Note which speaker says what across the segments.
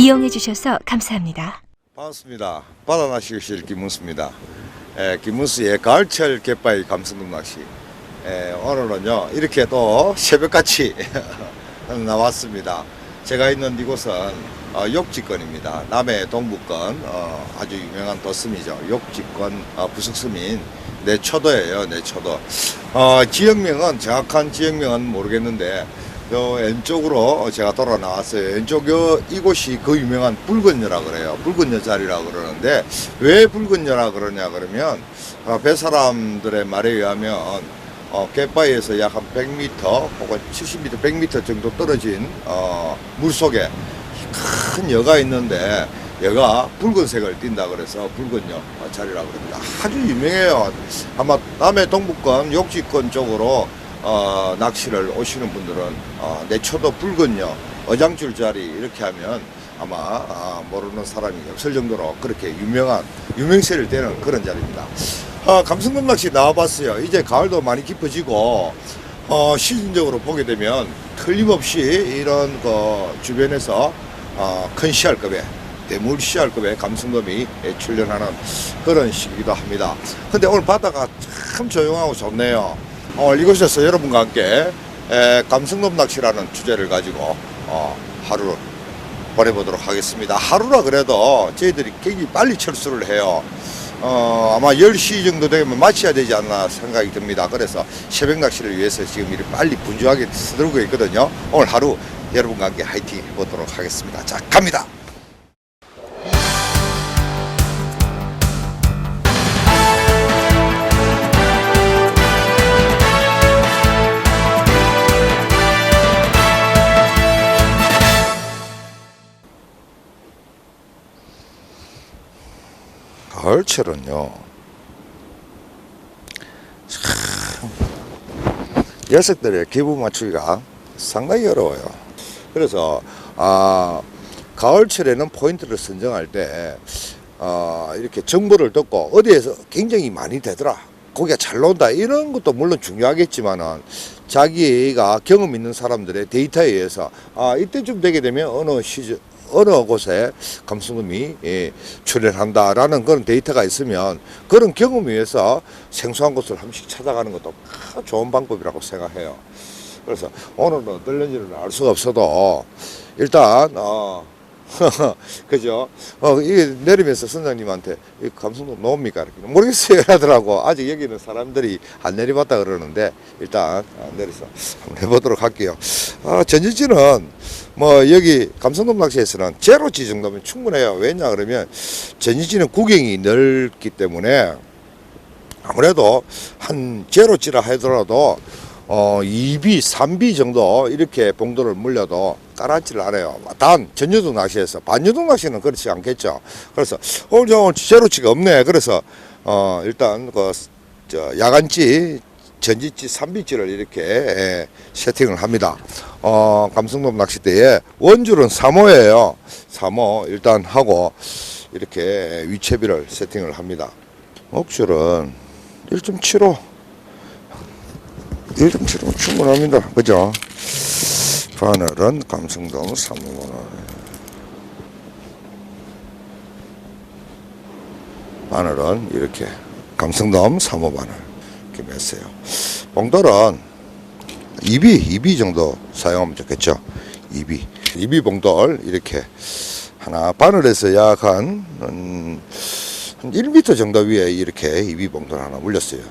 Speaker 1: 이용해 주셔서 감사합니다.
Speaker 2: 반갑습니다. 바다낚시실 김문수입니다. 김문수의 가을철 갯바위 감성돔 낚시. 오늘은요 이렇게 또 새벽같이 나왔습니다. 제가 있는 이곳은 욕지권입니다. 남해 동부권 아주 유명한 도섬이죠. 욕지권 부속섬인 내초도예요. 내초도. 지역명은 정확한 지역명은 모르겠는데 요 왼쪽으로 제가 돌아 나왔어요. 왼쪽 이곳이 그 유명한 붉은여라 그래요. 붉은여 자리라 그러는데 왜 붉은여라 그러냐 그러면 배사람들의 말에 의하면 갯바위에서 약 한 100m 혹은 70m, 100m 정도 떨어진 물속에 큰 여가 있는데 여가 붉은색을 띈다 그래서 붉은여 자리라고 그럽니다. 아주 유명해요. 아마 남해 동부권 욕지권 쪽으로 낚시를 오시는 분들은 내초도 붉은여 어장줄 자리 이렇게 하면 아마 모르는 사람이 없을 정도로 그렇게 유명세를 띠는 그런 자리입니다. 감성돔 낚시 나와봤어요. 이제 가을도 많이 깊어지고 시즌적으로 보게 되면 틀림없이 이런 주변에서 큰 씨알급의 대물 씨알급의 감성돔이 출현하는 그런 시기이기도 합니다. 근데 오늘 바다가 참 조용하고 좋네요. 이곳에서 여러분과 함께 감성돔 낚시라는 주제를 가지고 하루를 보내보도록 하겠습니다. 하루라 그래도 저희들이 굉장히 빨리 철수를 해요. 아마 10시 정도 되면 마쳐야 되지 않나 생각이 듭니다. 그래서 새벽 낚시를 위해서 지금 이렇게 빨리 분주하게 서두르고 있거든요. 오늘 하루 여러분과 함께 화이팅 해보도록 하겠습니다. 자, 갑니다. 가을철은요 참 녀석들의 기분 맞추기가 상당히 어려워요. 그래서 가을철에는 포인트를 선정할 때 이렇게 정보를 듣고 어디에서 굉장히 많이 되더라, 고기가 잘 나온다, 이런 것도 물론 중요하겠지만은 자기가 경험 있는 사람들의 데이터에 의해서 이때쯤 되게 되면 어느 곳에 감성돔이 출현한다라는 그런 데이터가 있으면 그런 경험에 의해서 생소한 곳을 한 번씩 찾아가는 것도 좋은 방법이라고 생각해요. 그래서 오늘은 어떨는지는 알 수가 없어도 일단 그죠? 이게 내리면서 선장님한테 이 감성돔 나옵니까? 이렇게 모르겠어요 하더라고. 아직 여기는 사람들이 안 내려봤다 그러는데 일단 내려서 한번 해보도록 할게요. 전지지는 여기 감성돔 낚시에서는 제로지 정도면 충분해요. 왜냐 그러면 전지지는 구경이 넓기 때문에 아무래도 한 제로지라 하더라도 2B, 3B 정도 이렇게 봉도를 물려도 깔아지를 않아요. 단 전유동 낚시에서 반유동 낚시는 그렇지 않겠죠. 그래서 오늘 제로치가 없네. 그래서 일단 야간지 전지지 3B지를 이렇게 세팅을 합니다. 감성돔 낚싯대에 원줄은 3호예요. 3호 일단 하고 이렇게 위채비를 세팅을 합니다. 목줄은 1.75 1.75 충분합니다. 그죠? 바늘은 감성돔 3호 바늘은 이렇게 감성돔 3호 바늘 이렇게 맸어요. 봉돌은 2B 정도 사용하면 좋겠죠. 2B 봉돌 이렇게 하나, 바늘에서 약 한 1m 정도 위에 이렇게 2B 봉돌 하나 물렸어요.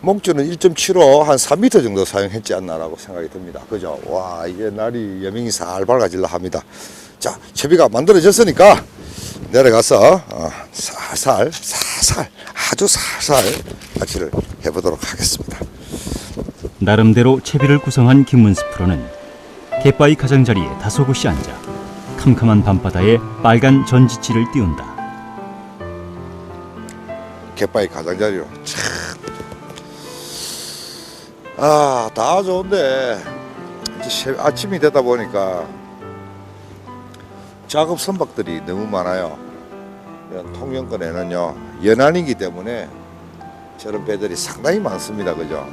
Speaker 2: 목줄은 1.75 한 3m 정도 사용했지 않나라고 생각이 듭니다. 그죠? 와, 이게 날이 여명이 살 밝아질라 합니다. 자, 채비가 만들어졌으니까 내려가서 살살 아주 살살 낚시를 해보도록 하겠습니다.
Speaker 3: 나름대로 채비를 구성한 김문수 프로는 갯바위 가장자리에 다소곳이 앉아 캄캄한 밤바다에 빨간 전지치를 띄운다.
Speaker 2: 갯바위 가장자리로 다 좋은데 이제 아침이 되다 보니까 작업 선박들이 너무 많아요. 통영권에는요 연안이기 때문에 저런 배들이 상당히 많습니다. 그죠?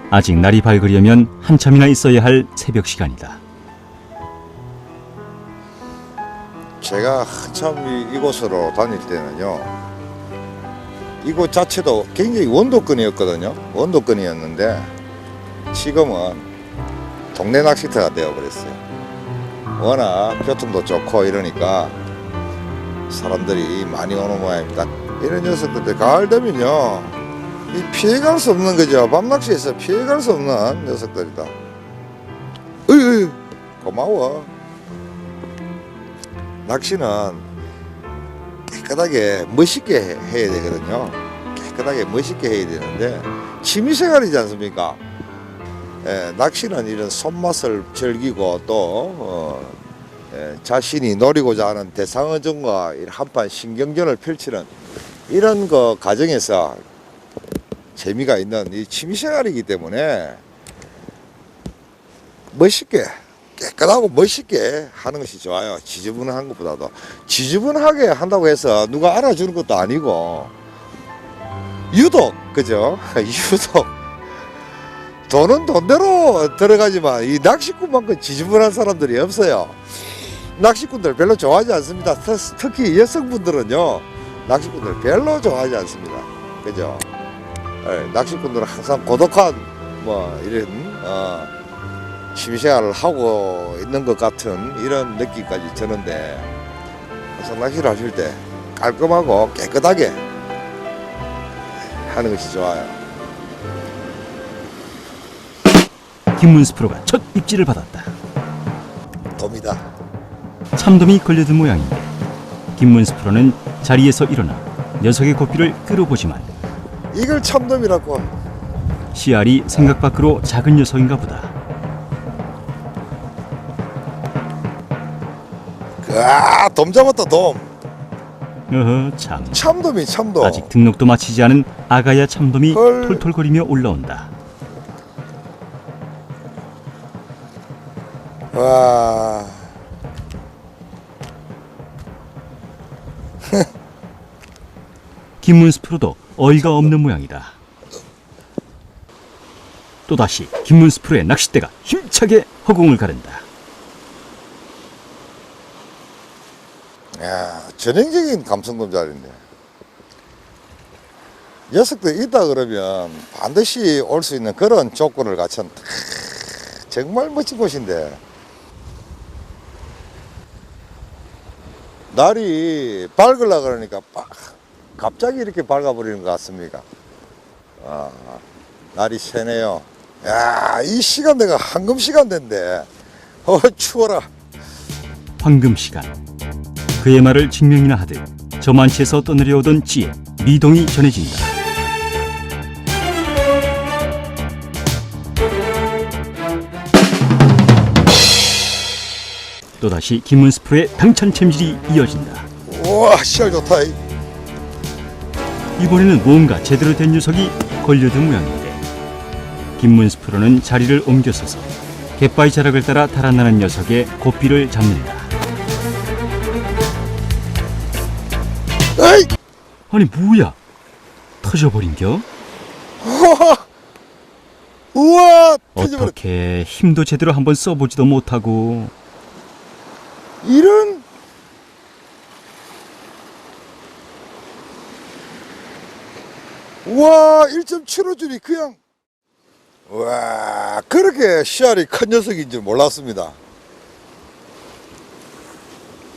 Speaker 3: 아직 날이 밝으려면 한참이나 있어야 할 새벽 시간이다.
Speaker 2: 제가 한참 이곳으로 다닐 때는요, 이곳 자체도 굉장히 원도권이었거든요. 원도권이었는데 지금은 동네 낚시터가 되어버렸어요. 워낙 교통도 좋고 이러니까 사람들이 많이 오는 모양입니다. 이런 녀석들 가을 되면요, 이 피해갈 수 없는 거죠. 밤낚시에서 피해갈 수 없는 녀석들이다. 으이, 고마워. 낚시는 깨끗하게 멋있게 해야 되거든요. 깨끗하게 멋있게 해야 되는데 취미생활이지 않습니까? 낚시는 이런 손맛을 즐기고 또 자신이 노리고자 하는 대상어종과 한판 신경전을 펼치는 이런 거 과정에서 재미가 있는 이 취미생활이기 때문에 멋있게 깨끗하고 멋있게 하는 것이 좋아요. 지저분한 것보다도. 지저분하게 한다고 해서 누가 알아주는 것도 아니고 유독, 그죠? 유독 돈은 돈대로 들어가지만 이 낚시꾼만큼 지저분한 사람들이 없어요. 낚시꾼들 별로 좋아하지 않습니다. 특히 여성분들은요, 낚시꾼들 별로 좋아하지 않습니다. 그죠? 낚시꾼들은 항상 고독한 뭐 이런 취미생활을 하고 있는 것 같은 이런 느낌까지 드는데, 그래서 낚시를 하실 때 깔끔하고 깨끗하게 하는 것이 좋아요.
Speaker 3: 김문수 프로가 첫 입질을 받았다.
Speaker 2: 돕니다.
Speaker 3: 참돔이 걸려든 모양인데 김문수 프로는 자리에서 일어나 녀석의 고삐를 끌어보지만
Speaker 2: 이걸 참돔이라고.
Speaker 3: 씨알이 생각 밖으로 작은 녀석인가 보다.
Speaker 2: 돔 잡았다, 돔.
Speaker 3: 어허, 참.
Speaker 2: 참돔이 참돔.
Speaker 3: 아직 등록도 마치지 않은 아가야 참돔이
Speaker 2: 헐.
Speaker 3: 톨톨거리며 올라온다.
Speaker 2: 와.
Speaker 3: 김문수 프로도 어이가 없는 모양이다. 또다시 김문수 프로의 낚싯대가 힘차게 허공을 가른다.
Speaker 2: 야, 전형적인 감성돔 자리인데. 녀석들 있다 그러면 반드시 올 수 있는 그런 조건을 갖춘 정말 멋진 곳인데, 날이 밝으려 그러니까 갑자기 이렇게 밝아버리는 것 같습니까? 날이 새네요. 야, 이 시간대가 황금 시간대인데, 추워라.
Speaker 3: 황금 시간. 그의 말을 증명이나 하듯 저만치에서 떠내려오던 찌에 미동이 전해진다. 또다시 김문수 프로의 당찬 챔질이 이어진다.
Speaker 2: 우와, 시알 좋다.
Speaker 3: 이번에는 뭔가 제대로 된 녀석이 걸려든 모양인데 김문수 프로는 자리를 옮겨서서 갯바위 자락을 따라 달아나는 녀석의 고삐를 잡는다.
Speaker 2: 에이!
Speaker 3: 아니 뭐야? 터져버린겨?
Speaker 2: 우와, 터져버렸.
Speaker 3: 어떻게 힘도 제대로 한번 써보지도 못하고.
Speaker 2: 이런. 우와, 1.75줄이 그냥. 와, 그렇게 씨알이 큰 녀석인 줄 몰랐습니다.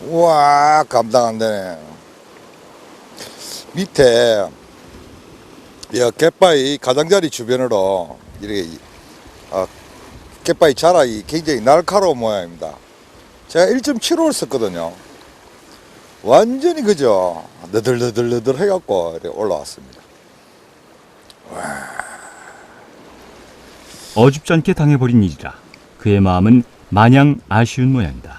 Speaker 2: 우와, 감당 안 되네. 밑에 갯바위 가장자리 주변으로 이렇게 갯바위 자락이 굉장히 날카로운 모양입니다. 제가 1.75를 썼거든요. 완전히 그죠? 너덜너덜 해갖고 이렇게 올라왔습니다.
Speaker 3: 어줍지 않게 당해버린 일이라 그의 마음은 마냥 아쉬운 모양이다.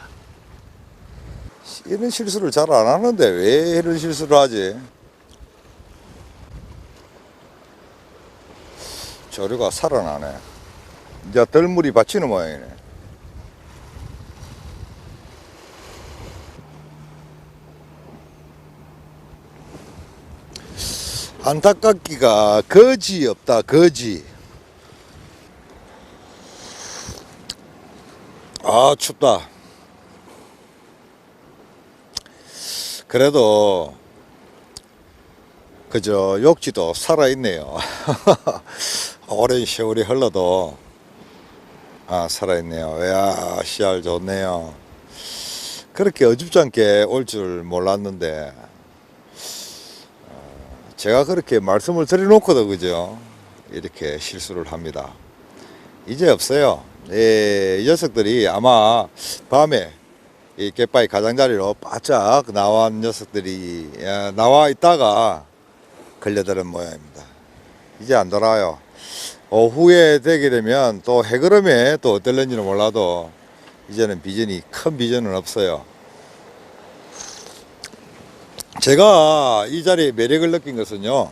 Speaker 2: 이런 실수를 잘 안 하는데 왜 이런 실수를 하지? 조류가 살아나네. 이제 덜물이 받치는 모양이네. 안타깝기가 거지 없다, 거지. 아, 춥다. 그래도 그저 욕지도 살아있네요. 오랜 세월이 흘러도 살아있네요. 이야, 씨알 좋네요. 그렇게 어줍지 않게 올 줄 몰랐는데 제가 그렇게 말씀을 드려놓고도 그죠, 이렇게 실수를 합니다. 이제 없어요. 이 녀석들이 아마 밤에 이 갯바위 가장자리로 바짝 나온 녀석들이 나와 있다가 걸려드는 모양입니다. 이제 안 돌아요. 오후에 되게 되면 또 해그름에 또 어떨는지는 몰라도 이제는 비전이, 큰 비전은 없어요. 제가 이 자리에 매력을 느낀 것은요,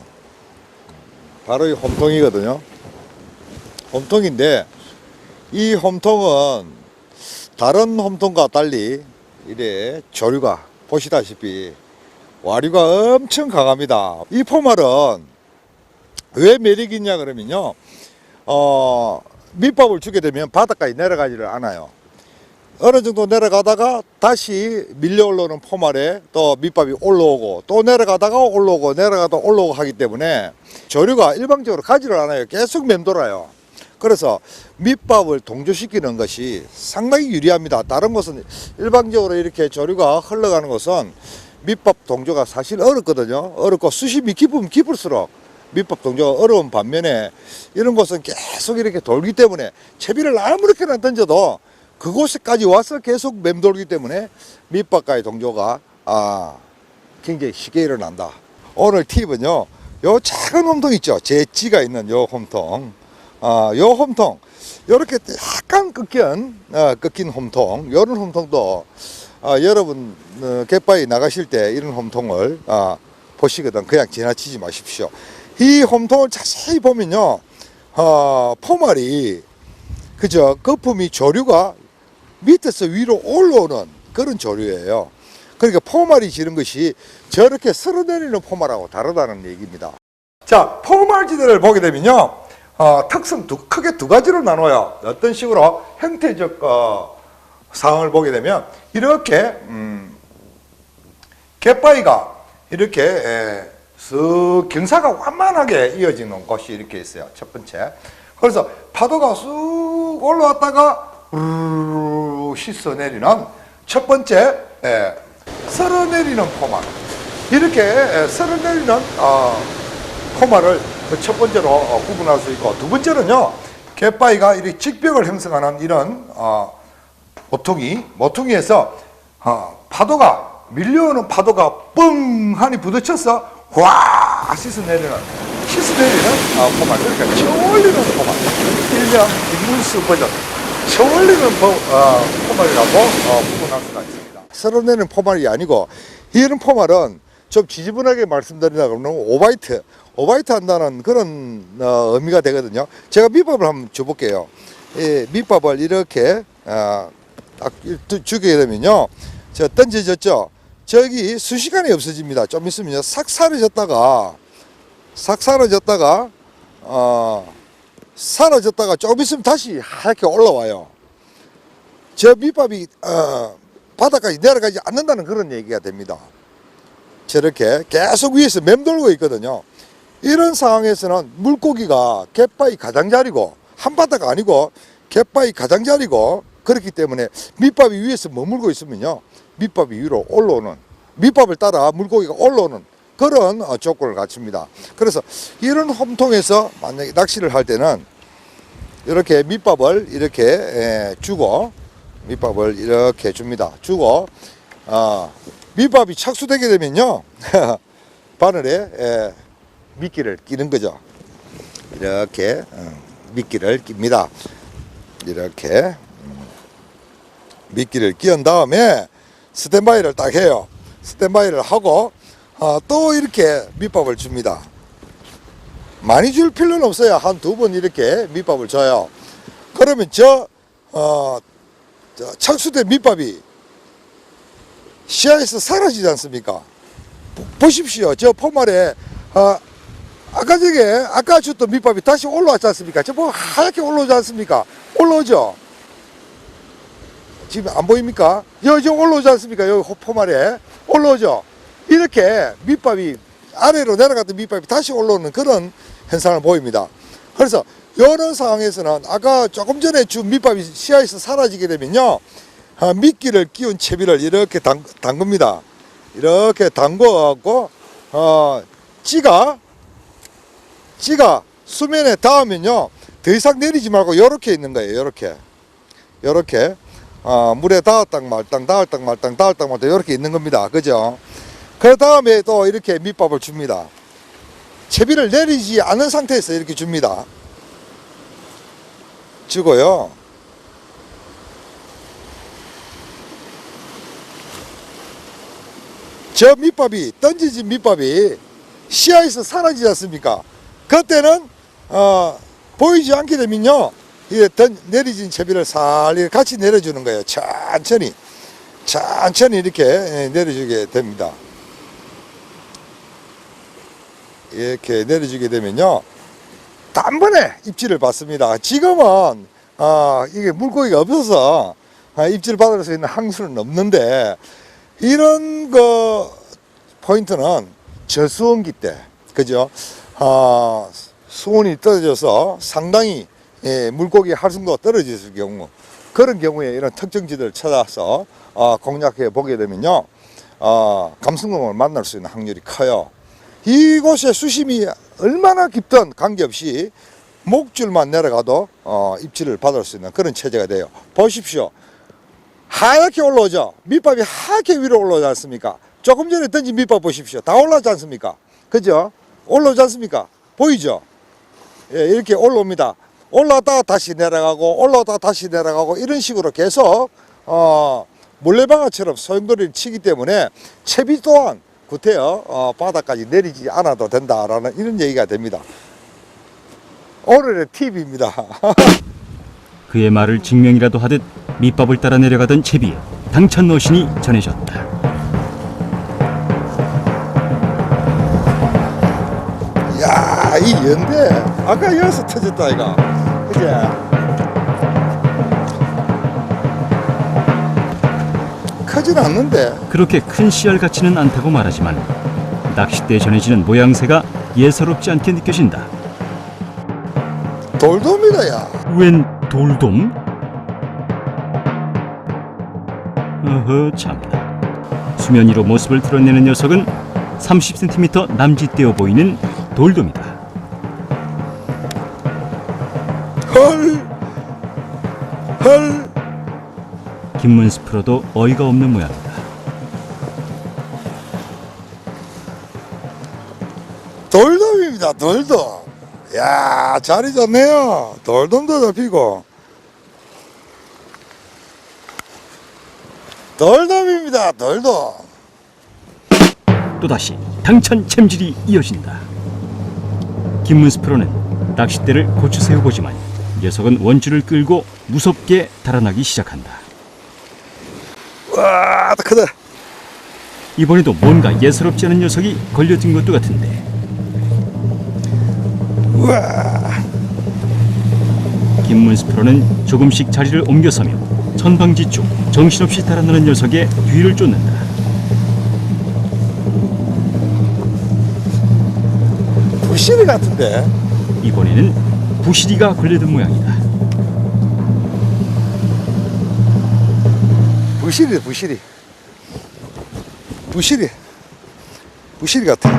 Speaker 2: 바로 이 홈통이거든요. 홈통인데 이 홈통은 다른 홈통과 달리 이래 조류가, 보시다시피 와류가 엄청 강합니다. 이 포말은 왜 매력이 있냐 그러면요, 밑밥을 주게 되면 바닥까지 내려가지를 않아요. 어느 정도 내려가다가 다시 밀려 올라오는 포말에 또 밑밥이 올라오고, 또 내려가다가 올라오고 내려가다 올라오고 하기 때문에 조류가 일방적으로 가지를 않아요. 계속 맴돌아요. 그래서 밑밥을 동조시키는 것이 상당히 유리합니다. 다른 것은 일방적으로 이렇게 조류가 흘러가는 것은 밑밥 동조가 사실 어렵거든요. 어렵고 수심이 깊으면 깊을수록 밑밥 동조가 어려운 반면에 이런 곳은 계속 이렇게 돌기 때문에 채비를 아무렇게나 던져도 그곳에까지 와서 계속 맴돌기 때문에 밑밥과의 동조가 굉장히 쉽게 일어난다. 오늘 팁은요, 요 작은 홈통 있죠, 제찌가 있는 요 홈통, 요 홈통, 요렇게 약간 꺾인 홈통, 요런 홈통도 여러분 갯바위 나가실 때 이런 홈통을 보시거든 그냥 지나치지 마십시오. 이 홈통을 자세히 보면요, 포말이 그저 거품이 조류가 밑에서 위로 올라오는 그런 조류예요. 그러니까 포말이 지른 것이 저렇게 쓸어내리는 포말하고 다르다는 얘기입니다. 자, 포말지대를 보게 되면요, 특성 크게 두 가지로 나눠요. 어떤 식으로 형태적 상황을 보게 되면 이렇게 갯바위가 이렇게 쓱 경사가 완만하게 이어지는 곳이 이렇게 있어요. 첫 번째. 그래서 파도가 쑥 올라왔다가 씻어내리는 첫 번째 쓸어내리는 포말. 이렇게 쓸어내리는 포말을 첫 번째로 구분할 수 있고, 두 번째는요, 갯바위가 이렇게 직벽을 형성하는 이런 모퉁이에서 파도가 밀려오는 파도가 뻥하니 부딪혀서 와 씻어내리는 포말. 그러니까 쳐올리는 포말, 일명 김문수 버전 쳐올리는 포말이라고 구분할 수가 있습니다. 쓸어내는 포말이 아니고, 이런 포말은 좀 지지분하게 말씀드리다 그러면 오바이트 한다는 그런 의미가 되거든요. 제가 밑밥을 한번 줘볼게요. 이 밑밥을 이렇게 딱 주게 되면요, 저 던져졌죠, 저기 순식간에 없어집니다. 좀 있으면 싹 사라졌다가 사라졌다가 조금 있으면 다시 하얗게 올라와요. 저 밑밥이 바닥까지 내려가지 않는다는 그런 얘기가 됩니다. 저렇게 계속 위에서 맴돌고 있거든요. 이런 상황에서는 물고기가 갯바위 가장자리고, 한바다가 아니고 갯바위 가장자리고, 그렇기 때문에 밑밥이 위에서 머물고 있으면요, 밑밥이 위로 올라오는, 밑밥을 따라 물고기가 올라오는 그런 조건을 갖춥니다. 그래서 이런 홈통에서 만약에 낚시를 할 때는 이렇게 밑밥을 이렇게 주고, 밑밥을 이렇게 줍니다. 주고 밑밥이 착수되게 되면요 바늘에 미끼를 끼는 거죠. 이렇게 미끼를 낍니다. 이렇게 미끼를 끼운 다음에 스탠바이를 딱 해요. 스탠바이를 하고 또 이렇게 밑밥을 줍니다. 많이 줄 필요는 없어요. 한 두 번 이렇게 밑밥을 줘요. 그러면 저 착수된 밑밥이 시야에서 사라지지 않습니까? 보십시오. 저 포말에 아까 줬던 밑밥이 다시 올라왔지 않습니까? 저 하얗게 올라오지 않습니까? 올라오죠. 지금 안 보입니까? 여기 지금 올라오지 않습니까? 여기 포말에 올라오죠. 이렇게 밑밥이 아래로 내려갔던 밑밥이 다시 올라오는 그런 현상을 보입니다. 그래서 이런 상황에서는 아까 조금 전에 준 밑밥이 시야에서 사라지게 되면요, 미끼를 끼운 채비를 이렇게 담급니다. 이렇게 담궈갖고 찌가 수면에 닿으면요, 더 이상 내리지 말고 이렇게 있는 거예요. 이렇게 물에 닿았당 말당 이렇게 있는 겁니다. 그죠? 그 다음에 또 이렇게 밑밥을 줍니다. 채비를 내리지 않은 상태에서 이렇게 줍니다. 주고요. 저 밑밥이, 던지진 밑밥이 시야에서 사라지지 않습니까? 그때는 보이지 않게 되면요, 이게 내리진 채비를 살짝 같이 내려주는 거예요. 천천히 이렇게 내려주게 됩니다. 이렇게 내려주게 되면요, 단번에 입질을 받습니다. 지금은 이게 물고기가 없어서 입질 받을 수 있는 항수는 없는데, 이런 거 포인트는 저수온기 때, 그죠? 수온이 떨어져서 상당히 물고기 활성도가 떨어질 경우, 그런 경우에 이런 특정지들을 찾아서 공략해 보게 되면요, 감성돔을 만날 수 있는 확률이 커요. 이곳에 수심이 얼마나 깊든 관계없이 목줄만 내려가도 입질을 받을 수 있는 그런 체제가 돼요. 보십시오. 하얗게 올라오죠. 밑밥이 하얗게 위로 올라오지 않습니까? 조금 전에 던진 밑밥 보십시오. 다 올라오지 않습니까? 그죠? 올라오지 않습니까? 보이죠? 예, 이렇게 올라옵니다. 올라왔다가 다시 내려가고 올라왔다가 다시 내려가고 이런 식으로 계속 물레방아처럼 소용돌이를 치기 때문에 채비 또한 구태여 바닥까지 내리지 않아도 된다라는 이런 얘기가 됩니다. 오늘의 팁입니다.
Speaker 3: 그의 말을 증명이라도 하듯 밑밥을 따라 내려가던 채비에 당찬 어신이 전해졌다.
Speaker 2: 야, 이 연대 아까 여기서 터졌다 이거. 그게 크진 않는데.
Speaker 3: 그렇게 큰 씨알 같지는 않다고 말하지만 낚싯대에 전해지는 모양새가 예사롭지 않게 느껴진다.
Speaker 2: 돌돔이다 야.
Speaker 3: 웬 돌돔? 어허 참나. 수면 위로 모습을 드러내는 녀석은 30cm 남짓되어 보이는 돌돔이다.
Speaker 2: 헐.
Speaker 3: 김문수 프로도 어이가 없는 모양이다.
Speaker 2: 돌돔입니다. 돌돔. 야, 자리 좋네요. 돌돔도 잡히고. 돌돔입니다. 돌돔.
Speaker 3: 또다시 당찬 챔질이 이어진다. 김문수 프로는 낚싯대를 고추 세워보지만 녀석은 원줄을 끌고 무섭게 달아나기 시작한다.
Speaker 2: 와, 크다.
Speaker 3: 이번에도 뭔가 예사롭지 않은 녀석이 걸려든 것도 같은데.
Speaker 2: 우와.
Speaker 3: 김문수 프로는 조금씩 자리를 옮겨서며 전방지축 정신없이 달아나는 녀석의 뒤를 쫓는다.
Speaker 2: 부시리 같은데.
Speaker 3: 이번에는 부시리가 걸려든 모양이다.
Speaker 2: 부시리 같아.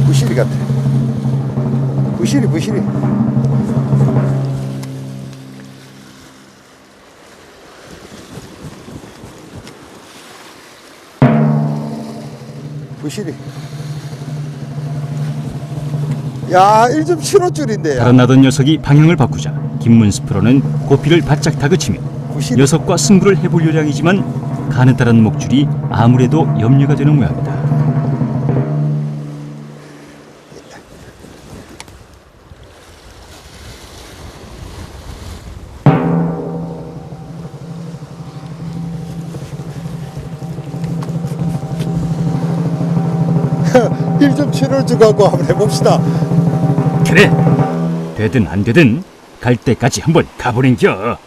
Speaker 2: 부시리 같아. 부시리. 부시리. 야, 1.75줄인데.
Speaker 3: 달아나던 녀석이 방향을 바꾸자 김문수 프로는 고삐를 바짝 다그치며
Speaker 2: 부시리.
Speaker 3: 녀석과 승부를 해볼 요량이지만 가느다란 목줄이 아무래도 염려가 되는 모양이다.
Speaker 2: 일 좀 치료를 주고 한번 해봅시다.
Speaker 3: 그래, 되든 안 되든 갈 때까지 한번 가보는겨.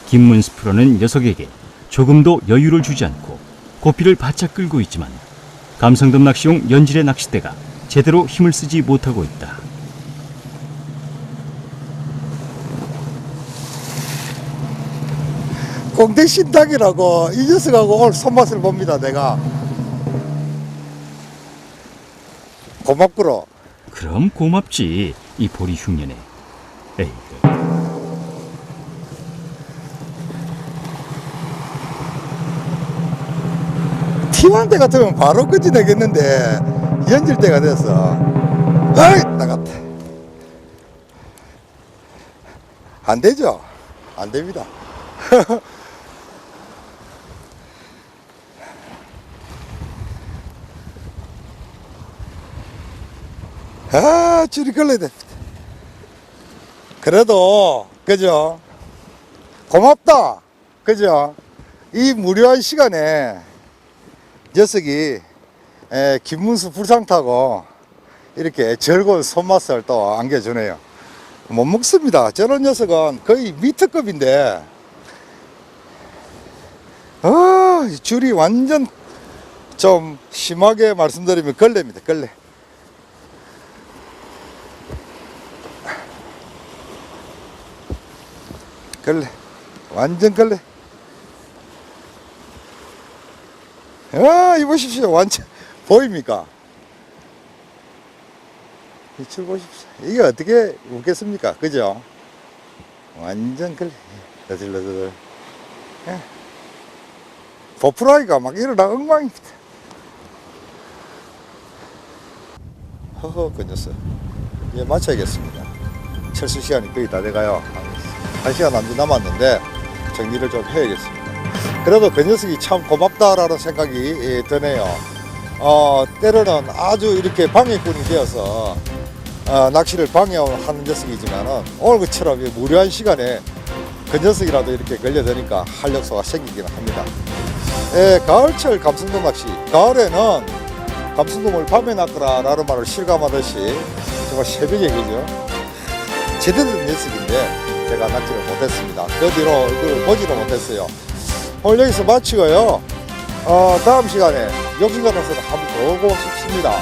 Speaker 3: 김문수 프로는 녀석에게 조금도 여유를 주지 않고 고삐를 바짝 끌고 있지만 감성돔 낚시용 연질의 낚싯대가 제대로 힘을 쓰지 못하고 있다.
Speaker 2: 공대 신탁이라고 이 녀석하고 오늘 손맛을 봅니다. 내가 고맙구로.
Speaker 3: 그럼 고맙지, 이 보리 흉년에. 에이,
Speaker 2: 팀한테 같으면 바로 끄집내겠는데 연질 때가 됐어. 아이 나갔다. 안 되죠? 안 됩니다. 아, 줄이 걸려야 돼. 그래도, 그죠? 고맙다. 그죠? 이 무료한 시간에 녀석이 김문수 불상 타고 이렇게 즐거운 손맛을 또 안겨주네요. 못 먹습니다. 저런 녀석은 거의 미트급인데, 줄이 완전 좀 심하게 말씀드리면 걸레입니다. 걸레. 걸레, 완전 걸레. 이 보십시오. 완전 보입니까? 이출 보십시오. 이게 어떻게 웃겠습니까? 그죠? 완전 걸레. 너들너들. 보프라이가 막 일어나 엉망입니다. 허허, 그 녀석. 이제 마쳐야겠습니다. 철수 시간이 거의 다 돼가요. 한 시간 남짓 남았는데 정리를 좀 해야겠습니다. 그래도 그 녀석이 참 고맙다라는 생각이 드네요. 때로는 아주 이렇게 방해꾼이 되어서 낚시를 방해하는 녀석이지만은 오늘 그처럼 무료한 시간에 그 녀석이라도 이렇게 걸려드니까 활력소가 생기기는 합니다. 가을철 감성돔 낚시. 가을에는 감성돔을 밤에 낚으라 라는 말을 실감하듯이 정말 새벽에 그죠? 제대로 된 녀석인데 제가 낚시를 못했습니다. 그 뒤로 이걸 보지도 못했어요. 오늘 여기서 마치고요. 다음 시간에 욕심가로서는 한번 더 오고 싶습니다.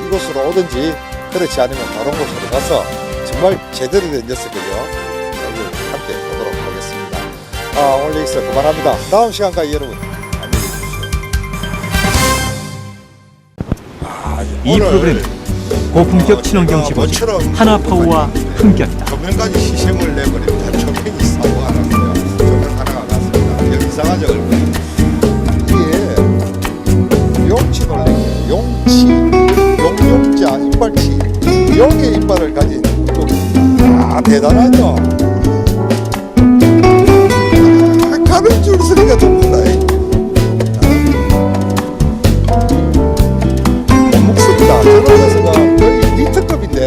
Speaker 2: 이곳으로 오든지 그렇지 않으면 다른 곳으로 가서 정말 제대로 된 녀석이죠. 여기 함께 보도록 하겠습니다. 오늘 여기서 그만합니다. 다음 시간까지 여러분 안녕히 계십시오.
Speaker 3: 이 프로그램은 고품격 친환경 직원 하나파워와 함께합니다.
Speaker 2: 조명까지 시sem을 내버립니다. 조명이 사고가 났어요. 조명 하나가 났습니다. 여기 이상하죠, 얼굴. 이게 용치 놀래기예요. 용치, 용용자, 이빨치. 용의 이빨을 가진 물고기. 대단하죠? 가는 줄 소리가 좀 나요. 못 먹습니다. 저런 녀석은 거의 미트급인데.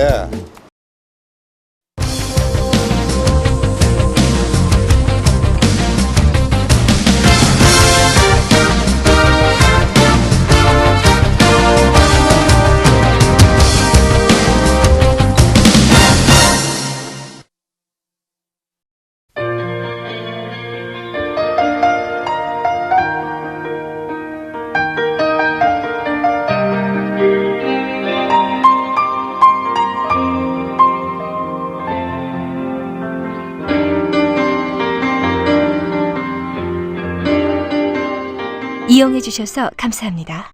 Speaker 1: 이용해 주셔서 감사합니다.